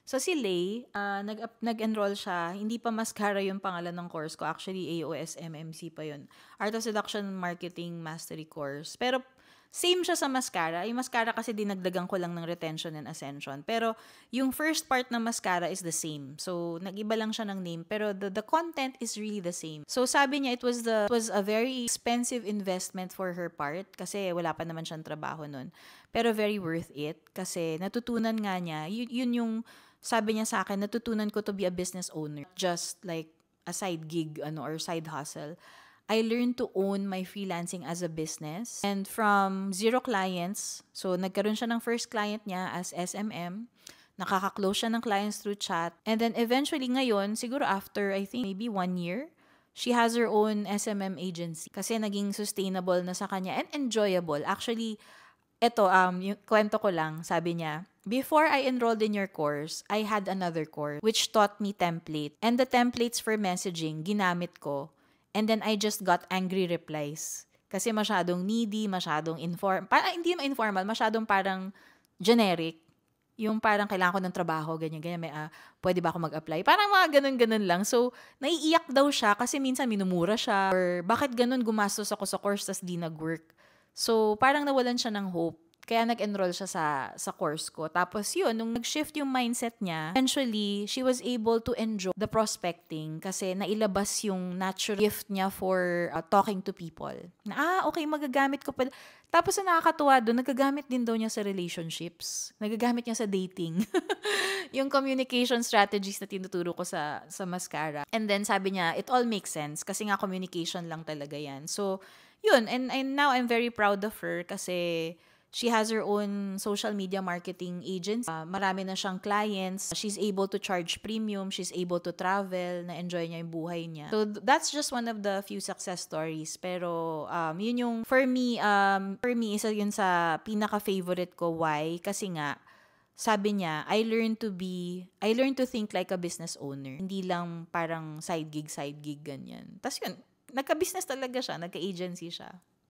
So si Lay, nag-enroll siya. Hindi pa mascara yung pangalan ng course ko. Actually, AOS MMC pa yun. Art of Seduction Marketing Mastery Course. Pero same siya sa mascara. Yung mascara kasi dinagdagan ko lang ng retention and ascension. Pero yung first part ng mascara is the same. So nag-iba lang siya ng name. Pero the content is really the same. So sabi niya it was a very expensive investment for her part kasi wala pa naman siyang trabaho nun. Pero very worth it kasi natutunan nga niya. Yun yung sabi niya sa akin, natutunan ko to be a business owner. Just like a side gig or side hustle. I learned to own my freelancing as a business. And from 0 clients, so nagkaroon siya ng first client niya as SMM. Nakaka-close siya ng clients through chat. And then eventually ngayon, siguro after I think maybe 1 year, she has her own SMM agency. Kasi naging sustainable na sa kanya and enjoyable. Actually, eto, yung kwento ko lang, sabi niya, before I enrolled in your course, I had another course which taught me template. And the templates for messaging, ginamit ko. And then I just got angry replies. Kasi masyadong needy, masyadong hindi naman informal, masyadong parang generic. Yung parang kailangan ko ng trabaho, ganyan-ganyan, pwede ba ako mag-apply? Parang mga ganun-ganun lang. So, naiiyak daw siya kasi minsan minumura siya. Or bakit ganun gumastos ako sa course tas di nag-work? So, parang nawalan siya ng hope. Kaya nag-enroll siya sa course ko. Tapos yun, nung nag-shift yung mindset niya, eventually, she was able to enjoy the prospecting kasi nailabas yung natural gift niya for talking to people. Okay, magagamit ko pa. Tapos na nakakatuwa doon, nagagamit din daw niya sa relationships. Nagagamit niya sa dating. Yung communication strategies na tinuturo ko sa mascara. And then sabi niya, it all makes sense kasi nga communication lang talaga yan. So, yun. And now I'm very proud of her kasi she has her own social media marketing agency. Marami na siyang clients. She's able to charge premium. She's able to travel. Na-enjoy niya yung buhay niya. So, that's just one of the few success stories. Pero, yun yung, for me, isa yun sa pinaka-favorite ko. Why? Kasi nga, sabi niya, I learned to think like a business owner. Hindi lang parang side gig, ganyan. Tapos yun, nagka-business talaga siya, nagka-agency siya.